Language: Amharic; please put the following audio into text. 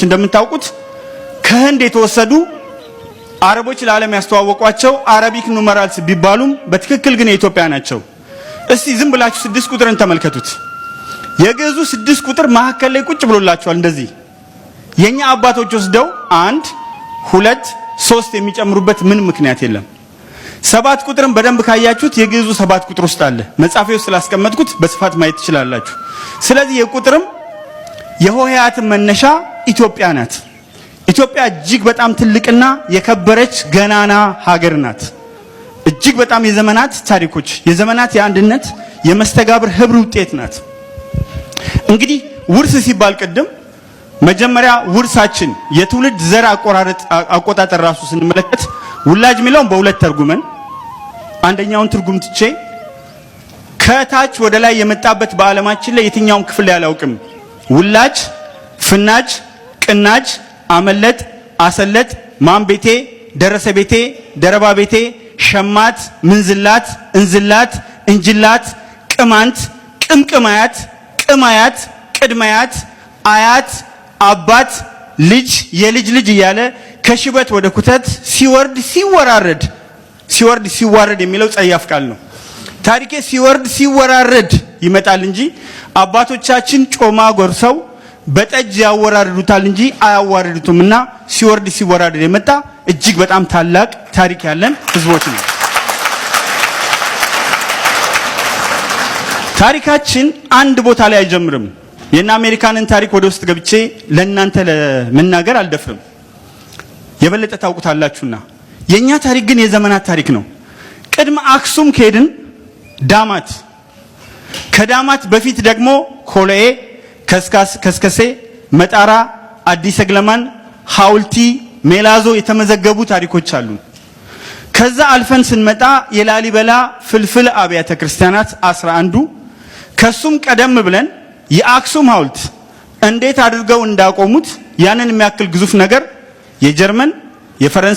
እንደምታውቁት ከህንድ የተወሰዱ አረቦች ለዓለም ያስተዋወቋቸው አረቢክ ኑመራልስ ቢባሉም በትክክል ግን የኢትዮጵያ ናቸው። እስቲ ዝም ብላችሁ 6 ቁጥርን ተመልከቱት። የግዕዙ 6 ቁጥር መሐከል ላይ ቁጭ ብሎላችኋል። እንደዚህ የኛ አባቶች ወስደው 1 2 3 የሚጨምሩበት ምን ምክንያት የለም። 7 ቁጥርን በደንብ ካያችሁት የግዕዙ 7 ቁጥር ውስጥ አለ። መጻፊያው ስላስቀመጥኩት በስፋት ማየት ትችላላችሁ። ስለዚህ የቁጥርም የሆሄያት መነሻ ኢትዮጵያ ናት። ኢትዮጵያ እጅግ በጣም ትልቅና የከበረች ገናና ሀገር ናት። እጅግ በጣም የዘመናት ታሪኮች፣ የዘመናት የአንድነት የመስተጋብር ህብር ውጤት ናት። እንግዲህ ውርስ ሲባል ቅድም መጀመሪያ ውርሳችን የትውልድ ዘር አቆጣጠር ራሱ ስንመለከት ውላጅ ሚለውን በሁለት ተርጉመን አንደኛውን ትርጉም ትቼ ከታች ወደ ላይ የመጣበት በዓለማችን ላይ የትኛውም ክፍል ላይ አላውቅም። ውላጅ፣ ፍናጅ፣ ቅናጅ፣ አመለጥ፣ አሰለጥ፣ ማንቤቴ፣ ደረሰ ቤቴ፣ ደረባ ቤቴ፣ ሸማት፣ ምንዝላት፣ እንዝላት፣ እንጅላት፣ ቅማንት፣ ቅምቅማያት፣ ቅማያት፣ ቅድማያት፣ አያት፣ አባት፣ ልጅ፣ የልጅ ልጅ እያለ ከሽበት ወደ ኩተት ሲወርድ ሲዋረድ የሚለው ጸያፍ ቃል ነው። ታሪኬ ሲወርድ ሲወራረድ ይመጣል እንጂ አባቶቻችን ጮማ ጎርሰው በጠጅ ያወራርዱታል እንጂ አያዋርዱትምና ሲወርድ ሲወራረድ የመጣ እጅግ በጣም ታላቅ ታሪክ ያለን ህዝቦች ነው። ታሪካችን አንድ ቦታ ላይ አይጀምርም። የና አሜሪካንን ታሪክ ወደ ውስጥ ገብቼ ለእናንተ ለመናገር አልደፍርም፣ የበለጠ ታውቁታላችሁና። የኛ ታሪክ ግን የዘመናት ታሪክ ነው። ቅድመ አክሱም ከሄድን ዳማት፣ ከዳማት በፊት ደግሞ ኮሎኤ፣ ከስከሴ፣ መጣራ፣ አዲስ አግለማን፣ ሐውልቲ፣ ሜላዞ የተመዘገቡ ታሪኮች አሉ። ከዛ አልፈን ስንመጣ የላሊበላ ፍልፍል አብያተ ክርስቲያናት 11ዱ፣ ከሱም ቀደም ብለን የአክሱም ሐውልት እንዴት አድርገው እንዳቆሙት ያንን የሚያክል ግዙፍ ነገር የጀርመን የፈረንሳይ